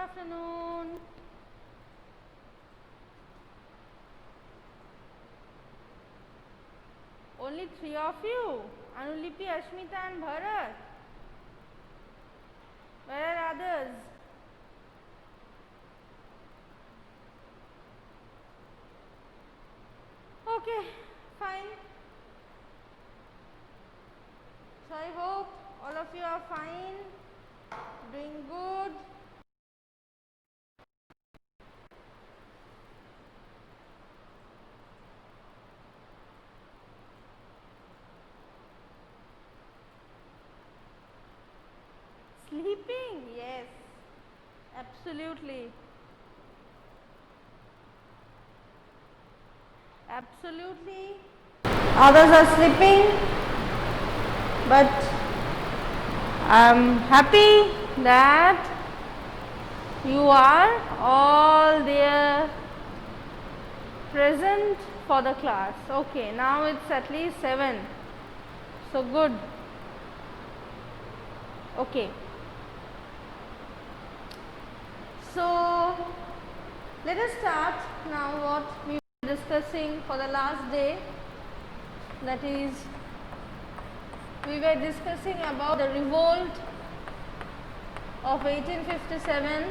afternoon. Only 3 of you, Anulipi, Ashmita and Bharat. Where are others? Okay, fine. So I hope all of you are fine, doing good. Sleeping? Yes, absolutely. Absolutely. Others are sleeping, but I'm happy that you are all there present for the class. Okay, now it's at least 7. So good. Okay. So let us start now what we were discussing for the last day. That is, we were discussing about the revolt of 1857.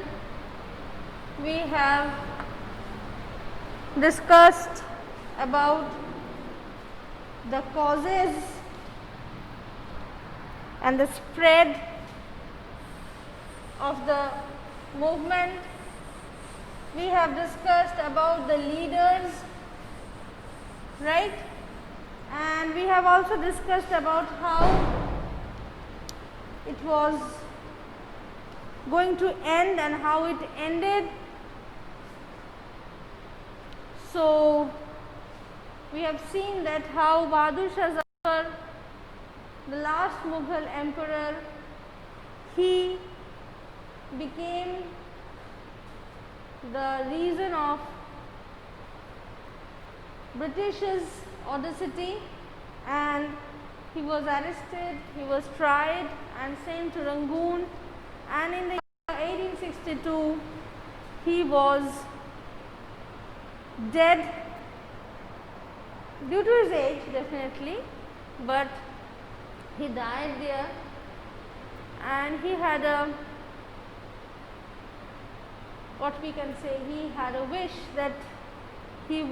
We have discussed about the causes and the spread of the movement. We have discussed about the leaders, right? And we have also discussed about how it was going to end and how it ended. So we have seen that how Bahadur Shah Zafar, the last Mughal emperor, he became the reason of British's audacity, and he was arrested, he was tried and sent to Rangoon, and in the year 1862 he was dead due to his age definitely, but he died there, and he had a, what we can say, he had a wish that he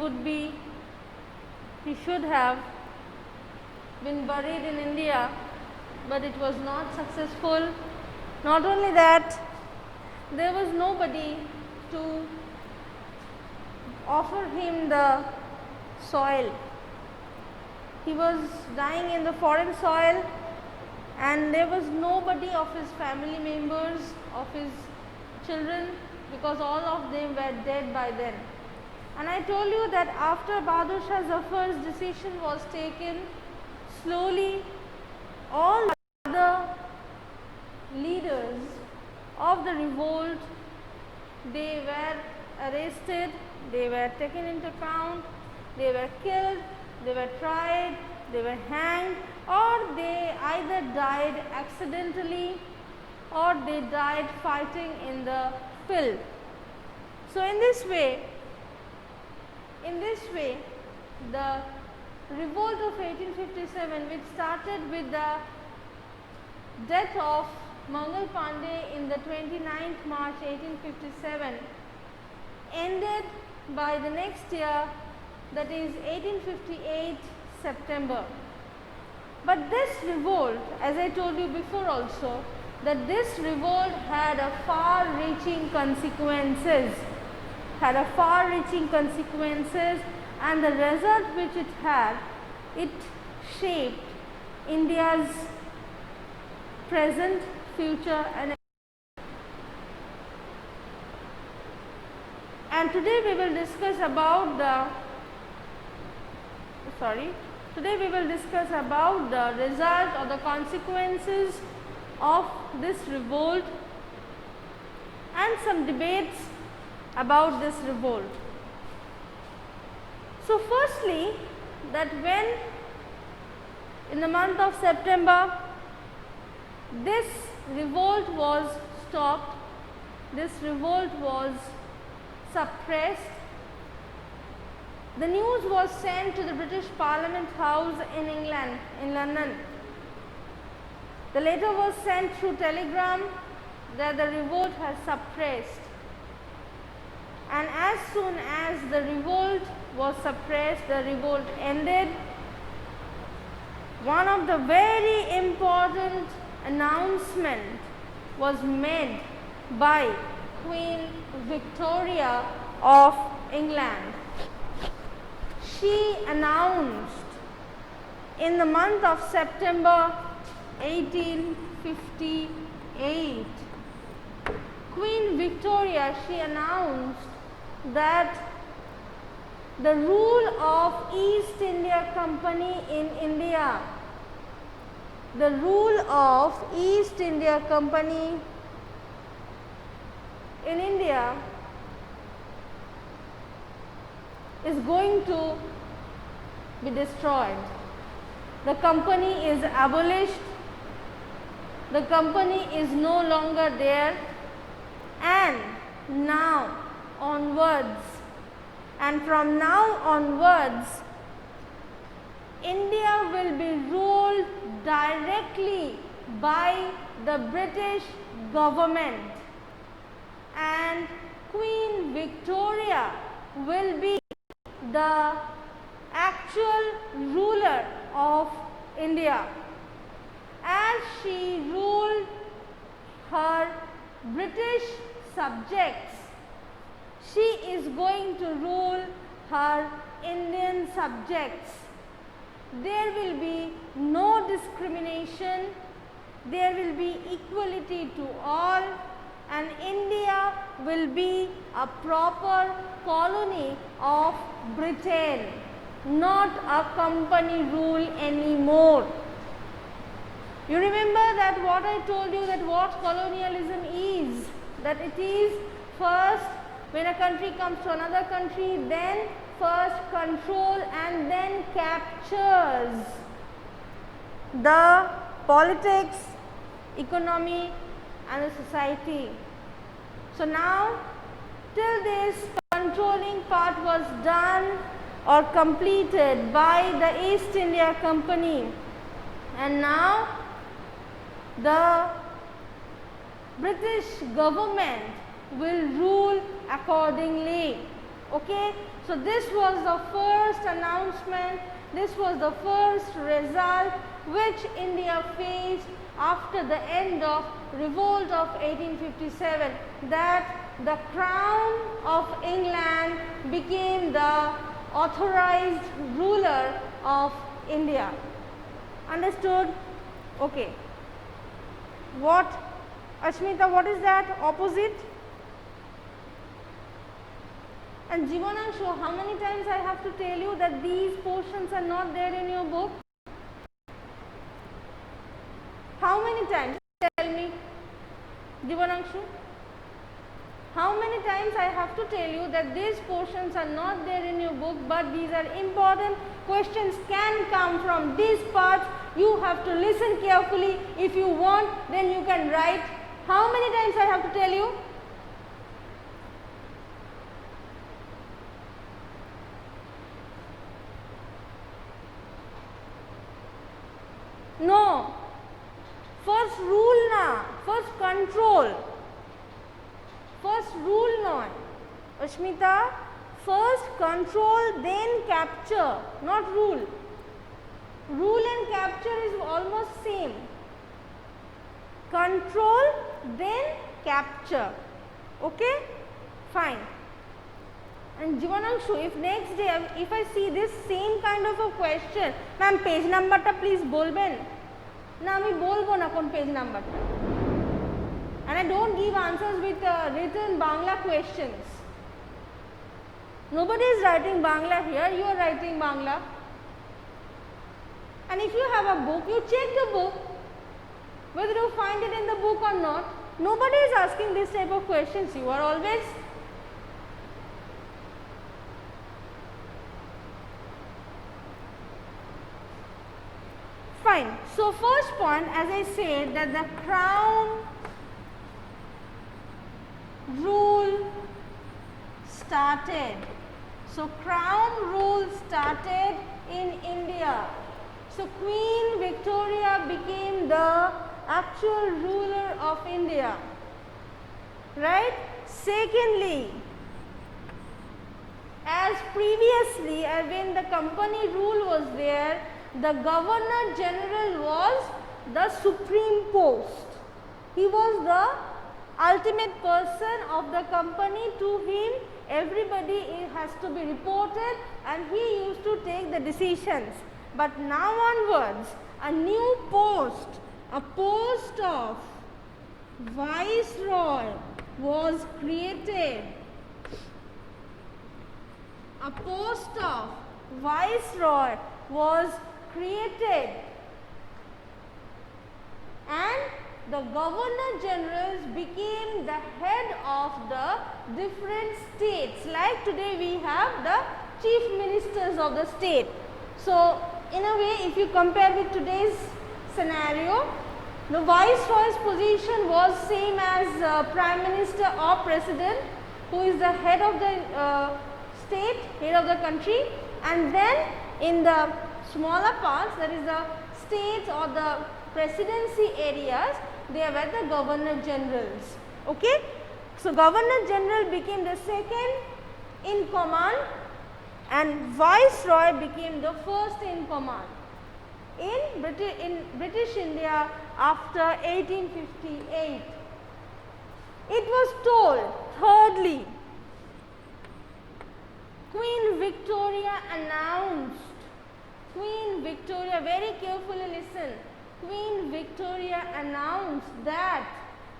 should have been buried in India, but it was not successful. Not only that, there was nobody to offer him the soil. He was dying in the foreign soil, and there was nobody of his family members, of his children, because all of them were dead by then. And I told you that after Bahadur Shah Zafar's decision was taken, slowly all other leaders of the revolt, they were arrested, they were taken into account, they were killed, they were tried, they were hanged, or they either died accidentally or they died fighting in the field. So in this way, the revolt of 1857, which started with the death of Mangal Pandey in the 29th March 1857, ended by the next year, that is 1858 September. But this revolt, as I told you before also, that this revolt had a far-reaching consequences, and the result which it had, it shaped India's present, future, and today we will discuss about the result or the consequences of this revolt and some debates about this revolt. So firstly, that when in the month of September this revolt was stopped, this revolt was suppressed. The news was sent to the British Parliament House in England, in London. The letter was sent through telegram that the revolt has suppressed. And as soon as the revolt was suppressed, the revolt ended. One of the very important announcement was made by Queen Victoria of England. She announced in the month of September 1858, Queen Victoria, she announced that the rule of East India Company in India, the rule of East India Company in India is going to be destroyed. The company is abolished. The company is no longer there, and now onwards, and from now onwards, India will be ruled directly by the British government, and Queen Victoria will be the actual ruler of India. As she ruled her British subjects, she is going to rule her Indian subjects. There will be no discrimination, there will be equality to all, and India will be a proper colony of Britain, not a company rule anymore. You remember that what I told you, that what colonialism is, that it is first when a country comes to another country, then first control and then captures the politics, economy and the society. So now till this controlling part was done or completed by the East India Company, and now the British government will rule accordingly. Okay, so this was the first announcement, this was the first result which India faced after the end of revolt of 1857, that the crown of England became the authorized ruler of India. Understood? Okay. What, Ashmita, what is that opposite? And Jivananshu, how many times I have to tell you that these portions are not there in your book? How many times? Tell me, Jivananshu. How many times I have to tell you that these portions are not there in your book, but these are important questions, can come from these parts. You have to listen carefully. If you want, then you can write. How many times I have to tell you? No. First rule na, first control. First rule not. Ashmita, first control, then capture, not rule. Rule and capture is almost same. Control, then capture. Okay? Fine. And Jivananshu, if next day, if I see this same kind of a question, ma'am, page number ta please bolben. Na, ami bolbo na kon page number ta. And I don't give answers with written Bangla questions. Nobody is writing Bangla here, you are writing Bangla. And if you have a book, you check the book, whether you find it in the book or not. Nobody is asking this type of questions, you are always. Fine. So first point, as I said, that the crown rule started. So crown rule started in India. So Queen Victoria became the actual ruler of India, right? Secondly, as previously when the company rule was there, the Governor General was the supreme post. He was the ultimate person of the company. To him everybody has to be reported and he used to take the decisions. But now onwards a new post, a post of Viceroy was created. A post of Viceroy was created and the Governor Generals became the head of the different states. Like today we have the Chief Ministers of the state. So in a way, if you compare with today's scenario, the Viceroy's position was same as Prime Minister or President, who is the head of the state, head of the country, and then in the smaller parts, that is the states or the presidency areas, they were the Governor Generals. Okay? So Governor General became the second in command and Viceroy became the first in command in British India after 1858. It was told, thirdly, Queen Victoria announced, Queen Victoria, very carefully listen, Queen Victoria announced that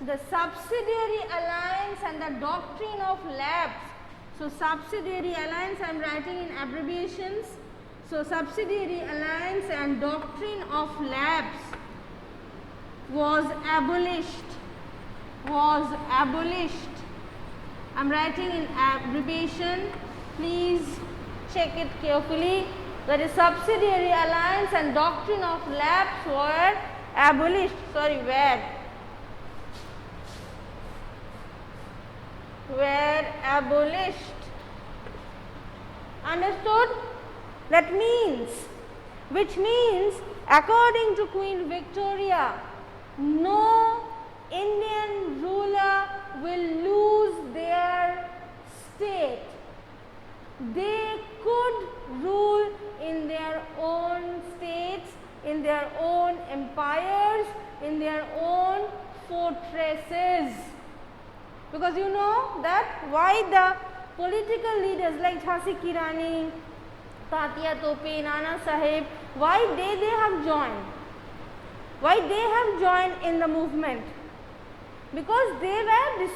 the subsidiary alliance and the doctrine of lapse. So subsidiary alliance I am writing in abbreviations. So subsidiary alliance and doctrine of lapse was abolished. I am writing in abbreviation. Please check it carefully. That is subsidiary alliance and doctrine of lapse were abolished. Were abolished. Understood? That means, which means according to Queen Victoria, no Indian ruler will lose their state. They could rule in their own states, in their own empires, in their own fortresses. Because you know that why the political leaders like Jhansi Ki Rani, Tatya Tope, Nana Sahib, why they have joined? Why they have joined in the movement? Because they were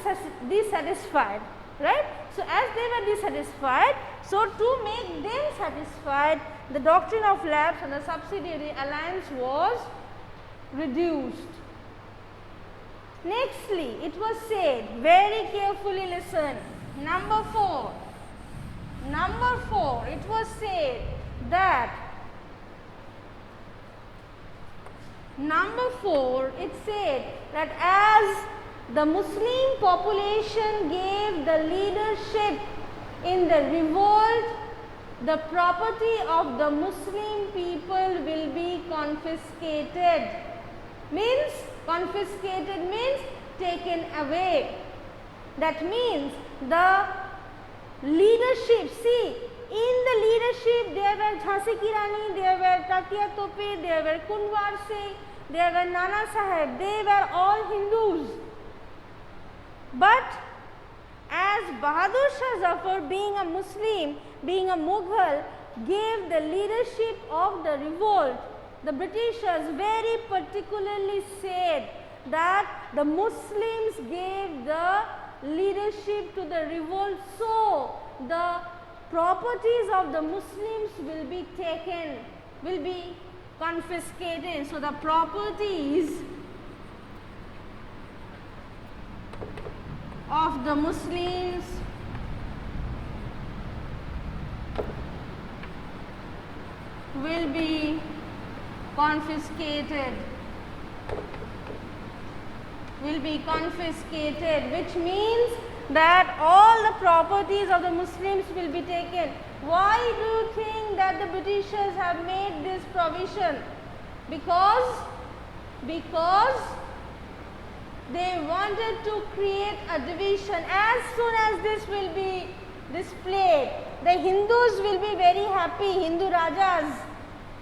dissatisfied, right? So as they were dissatisfied, so to make them satisfied, the doctrine of lapse and the subsidiary alliance was reduced. Nextly, it was said, very carefully listen, number 4, it was said that, it said that as the Muslim population gave the leadership in the revolt, the property of the Muslim people will be confiscated. Means, confiscated means taken away. That means the leadership, see, in the leadership there were Jhansi Ki Rani, there were Tatya Tope, there were Kunwar Singh, there were Nana Sahib, they were all Hindus. But as Bahadur Shah Zafar, being a Muslim, being a Mughal, gave the leadership of the revolt, the Britishers very particularly said that the Muslims gave the leadership to the revolt, so the properties of the Muslims will be taken, will be confiscated. So the properties of the Muslims will be confiscated, which means that all the properties of the Muslims will be taken. Why do you think that the Britishers have made this provision? Because they wanted to create a division. As soon as this will be displayed, the Hindus will be very happy, Hindu Rajas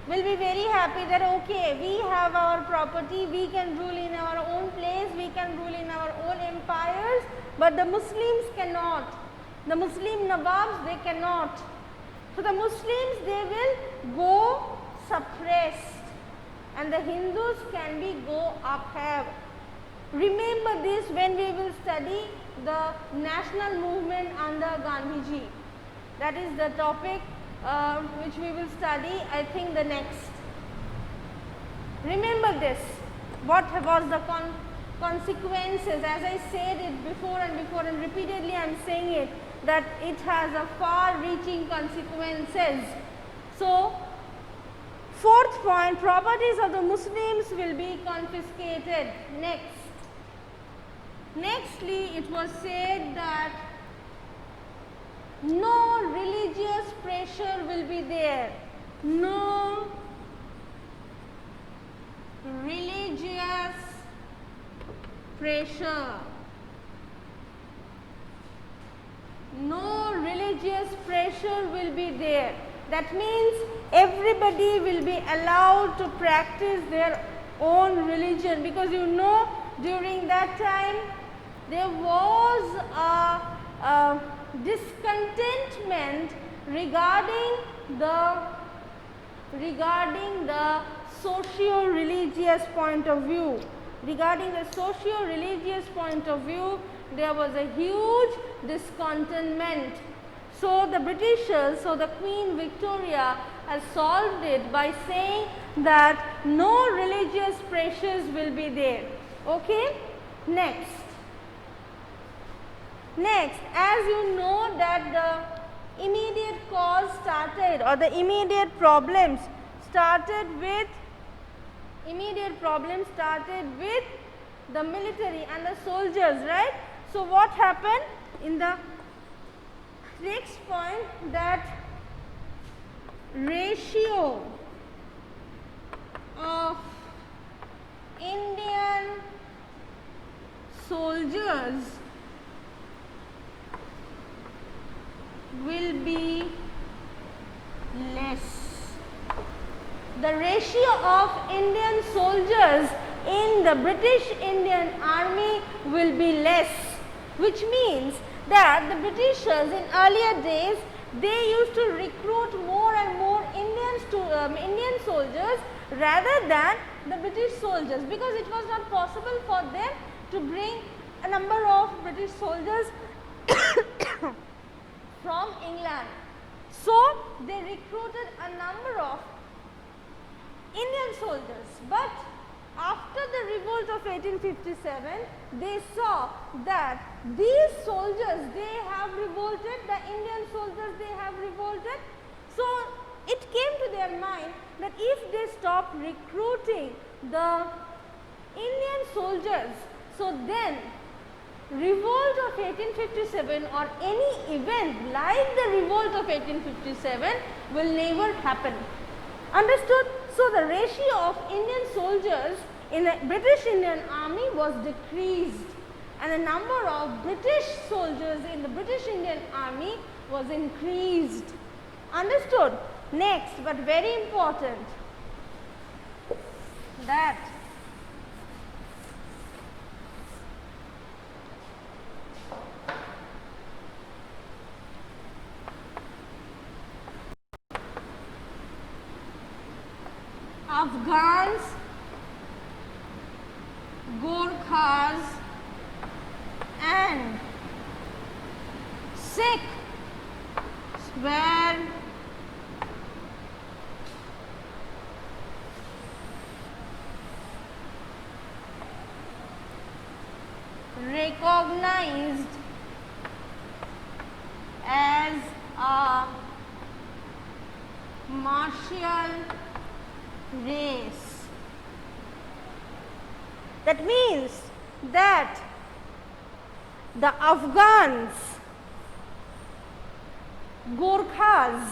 will be very happy that okay, we have our property, we can rule in our own place, we can rule in our own empires, but the Muslims cannot. The Muslim Nawabs, they cannot. So the Muslims, they will go suppressed and the Hindus can be go upheld. Remember this when we will study the national movement under Gandhiji. That is the topic which we will study, I think, the next. Remember this, what was the consequences, as I said it before and repeatedly I am saying it, that it has a far reaching consequences. So, fourth point, properties of the Muslims will be confiscated. Nextly, it was said that no religious pressure will be there. No religious pressure. No religious pressure will be there. That means everybody will be allowed to practice their own religion, because you know during that time there was a discontentment regarding the socio-religious point of view. Regarding the socio-religious point of view, there was a huge discontentment. So the Britishers, so the Queen Victoria has solved it by saying that no religious pressures will be there. Okay? Next, as you know that the immediate cause started, or the immediate problems started with the military and the soldiers, right? So what happened in the next point, that ratio of Indian soldiers will be less. The ratio of Indian soldiers in the British Indian Army will be less, which means that the Britishers in earlier days, they used to recruit more and more Indian soldiers rather than the British soldiers, because it was not possible for them to bring a number of British soldiers from England. So they recruited a number of Indian soldiers, but after the revolt of 1857, they saw that these soldiers, they have revolted, the Indian soldiers, they have revolted. So it came to their mind that if they stop recruiting the Indian soldiers, so then revolt of 1857 or any event like the revolt of 1857 will never happen. Understood? So the ratio of Indian soldiers in the British Indian Army was decreased, and the number of British soldiers in the British Indian Army was increased. Understood? Next, but very important, that Afghans, Gorkhas and Sikhs were recognized as a martial race. That means that the Afghans, Gorkhas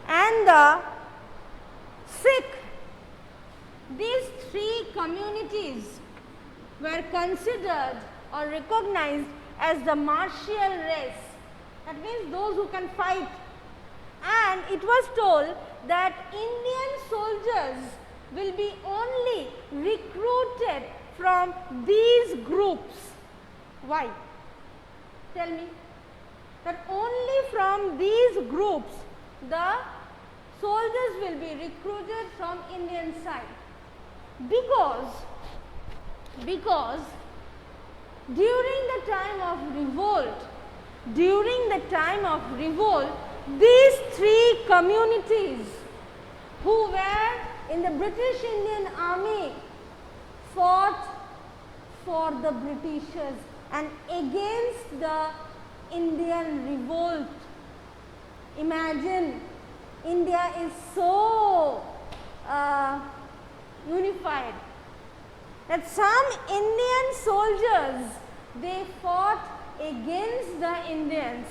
and the Sikh, these three communities were considered or recognized as the martial race. That means those who can fight. And it was told that Indian soldiers will be only recruited from these groups. Why? Tell me. That only from these groups the soldiers will be recruited from Indian side. Because during the time of revolt, these three communities who were in the British Indian Army fought for the Britishers and against the Indian revolt. Imagine, India is so unified that some Indian soldiers, they fought against the Indians.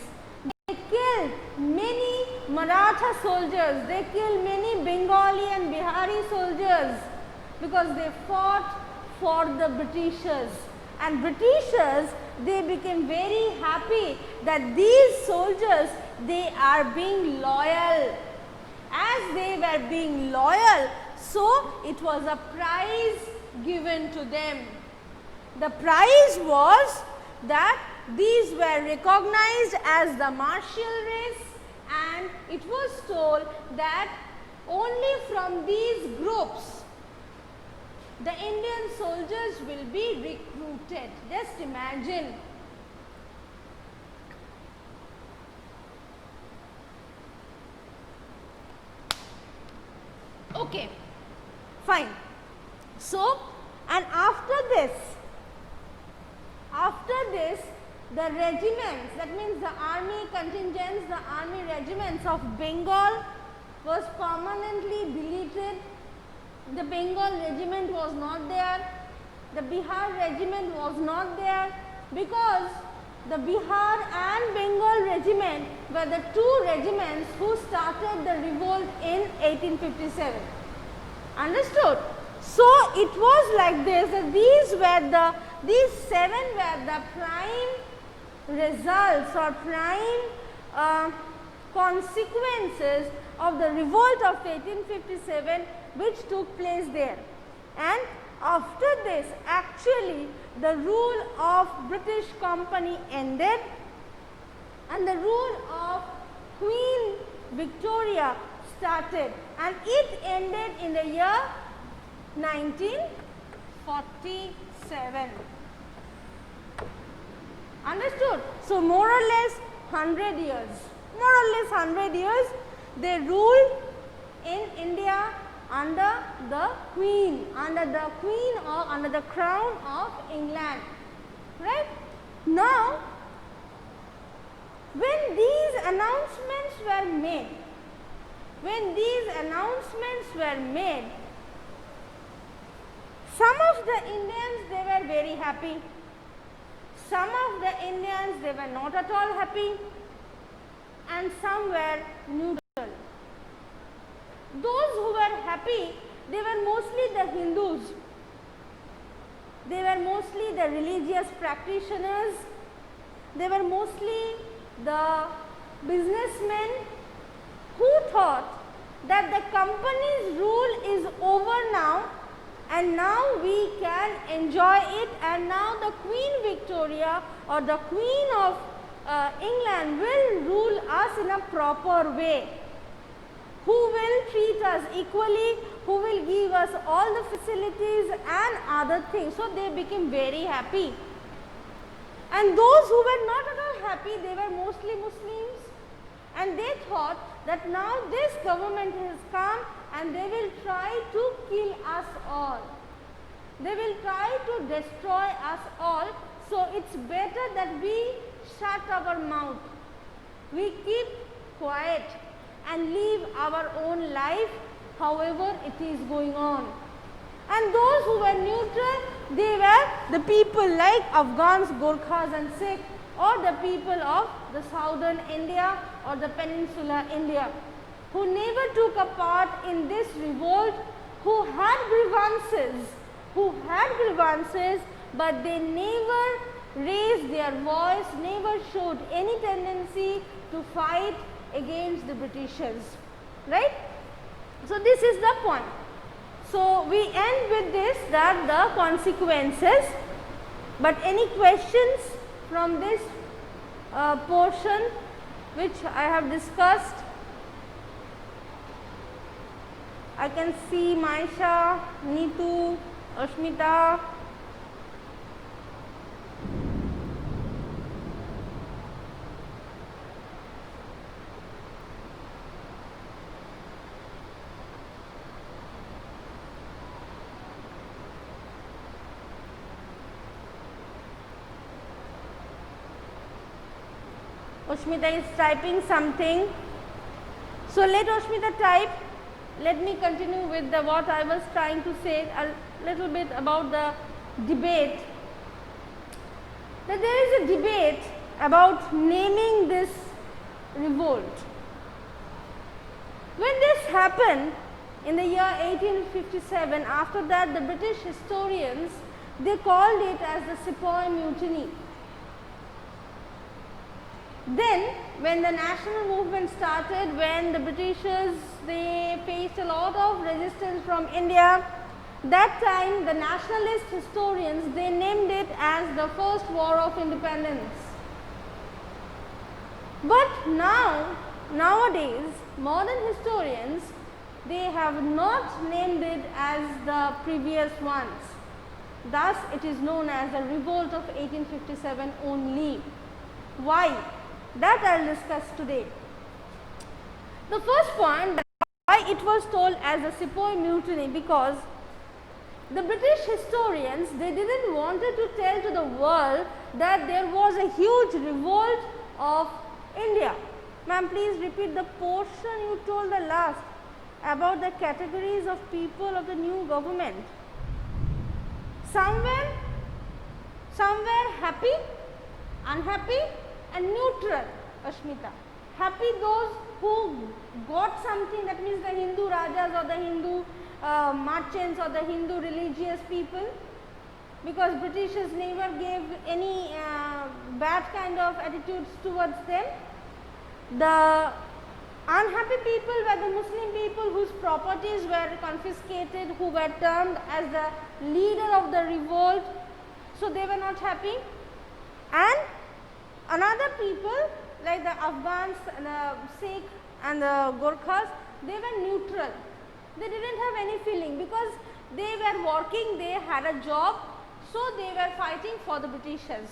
They killed many Maratha soldiers, they killed many Bengali and Bihari soldiers because they fought for the Britishers. And Britishers, they became very happy that these soldiers, they are being loyal. As they were being loyal, so it was a prize given to them. The prize was that these were recognized as the martial race, and it was told that only from these groups the Indian soldiers will be recruited. Just imagine. Okay, fine. So, and after this, the regiments, that means the army contingents, the army regiments of Bengal was permanently deleted. The Bengal regiment was not there, the Bihar regiment was not there, because the Bihar and Bengal regiment were the two regiments who started the revolt in 1857. Understood? So it was like this, that these seven were the prime results or prime consequences of the revolt of 1857 which took place there. And after this, actually the rule of British Company ended and the rule of Queen Victoria started, and it ended in the year 1947. Understood? So more or less 100 years they ruled in India under the Queen or under the crown of England. Right? Now, when these announcements were made, some of the Indians, they were very happy. Some of the Indians, they were not at all happy, and some were neutral. Those who were happy, they were mostly the Hindus. They were mostly the religious practitioners. They were mostly the businessmen who thought that the company's rule is over now, and now we can enjoy it, and now the Queen Victoria or the Queen of England will rule us in a proper way, who will treat us equally, who will give us all the facilities and other things. So they became very happy. And those who were not at all happy, they were mostly Muslims, and they thought that now this government has come and they will try to kill us all. They will try to destroy us all. So it's better that we shut our mouth. We keep quiet and live our own life however it is going on. And those who were neutral, they were the people like Afghans, Gorkhas and Sikh, or the people of the southern India or the peninsular India, who never took a part in this revolt, who had grievances, but they never raised their voice, never showed any tendency to fight against the Britishers, right. So, this is the point. So, we end with this, that the consequences, but any questions from this portion which I have discussed? I can see Maisha, Neetu, Ashmita. Ashmita is typing something. So, let Ashmita type. Let me continue with what I was trying to say, a little bit about the debate. That there is a debate about naming this revolt. When this happened in the year 1857, after that the British historians, they called it as the Sepoy Mutiny. Then when the national movement started, when the Britishers, they faced a lot of resistance from India, that time the nationalist historians, they named it as the First War of Independence. But nowadays modern historians, they have not named it as the previous ones. Thus it is known as the Revolt of 1857 only. Why? That I will discuss today. The first point, why it was told as a Sepoy Mutiny, because the British historians, they didn't wanted to tell to the world that there was a huge revolt of India. Ma'am, please repeat the portion you told the last about the categories of people of the new government. Somewhere happy, unhappy and neutral, Ashmita. Happy those who got something, that means the Hindu Rajas or the Hindu merchants or the Hindu religious people, because Britishers never gave any bad kind of attitudes towards them. The unhappy people were the Muslim people whose properties were confiscated, who were termed as the leader of the revolt, so they were not happy. And another people like the Afghans, the Sikh and the Gorkhas, they were neutral. They didn't have any feeling because they were working, they had a job, so they were fighting for the Britishers.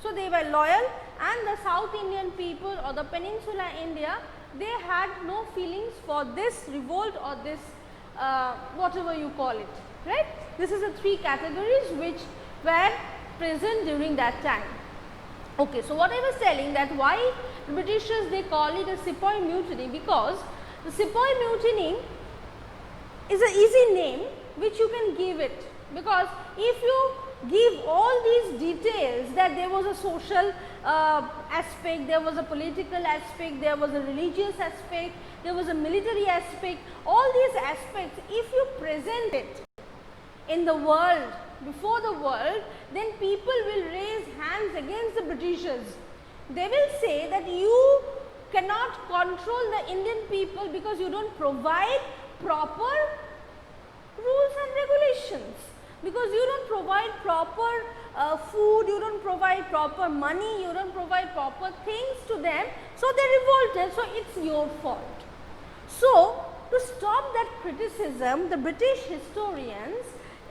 So they were loyal, and the South Indian people or the Peninsula India, they had no feelings for this revolt or this whatever you call it, right. This is the three categories which were present during that time. Okay, so what I was telling, that why the Britishers, they call it a Sepoy Mutiny, because the Sepoy Mutiny is an easy name which you can give it, because if you give all these details, that there was a social aspect, there was a political aspect, there was a religious aspect, there was a military aspect, all these aspects, if you present it in the world, before the world, then people will raise hands against the Britishers. They will say that you cannot control the Indian people because you don't provide proper rules and regulations, because you don't provide proper food, you don't provide proper money, you don't provide proper things to them, so they revolted, so it's your fault. So, to stop that criticism, the British historians,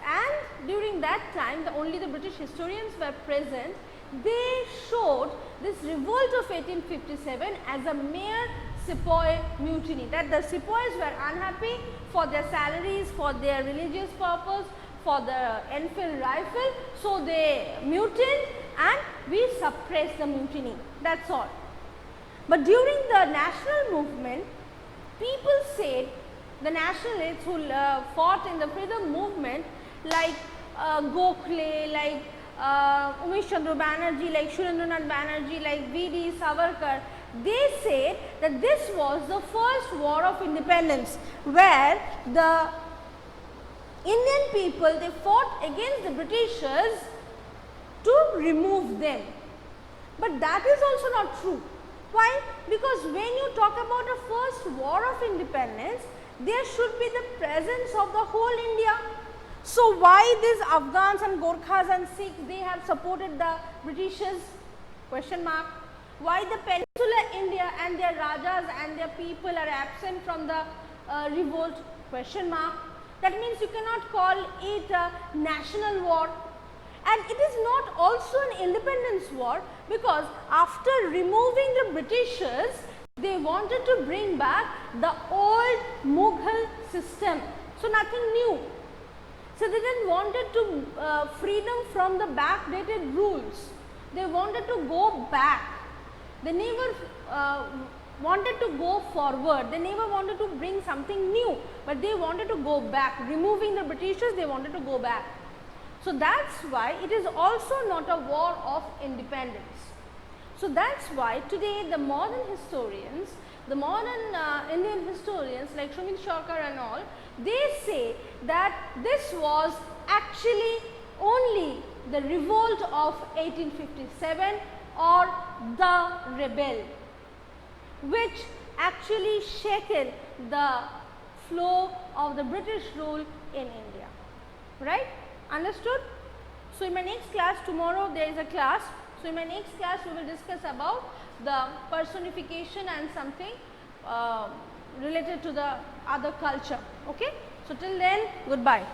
and during that time only the British historians were present, they showed this revolt of 1857 as a mere Sepoy Mutiny, that the Sepoys were unhappy for their salaries, for their religious purpose, for the Enfield rifle, so they mutinied and we suppressed the mutiny, that is all. But during the national movement, people said, the nationalists who fought in the freedom movement, like Gokhale, like Umesh Chandra Banerjee, like Surendranath Banerjee, like V.D. Savarkar, they said that this was the first war of independence where the Indian people, they fought against the Britishers to remove them. But that is also not true. Why? Because when you talk about a first war of independence, there should be the presence of the whole India. So why these Afghans and Gorkhas and Sikhs, they have supported the Britishers? Question mark. Why the peninsular India and their Rajas and their people are absent from the revolt? Question mark. That means you cannot call it a national war. And it is not also an independence war, because after removing the Britishers, they wanted to bring back the old Mughal system. So nothing new. So they didn't wanted to freedom from the backdated rules. They wanted to go back. They never wanted to go forward. They never wanted to bring something new, but they wanted to go back. Removing the Britishers, they wanted to go back. So that's why it is also not a war of independence. So that's why today the modern historians, the modern Indian historians like Sumit Sarkar and all, they say that this was actually only the revolt of 1857 or the rebel, which actually shaken the flow of the British rule in India, right? Understood? So in my next class, tomorrow there is a class. So in my next class we will discuss about the personification and something related to the other culture. Okay? So till then, goodbye.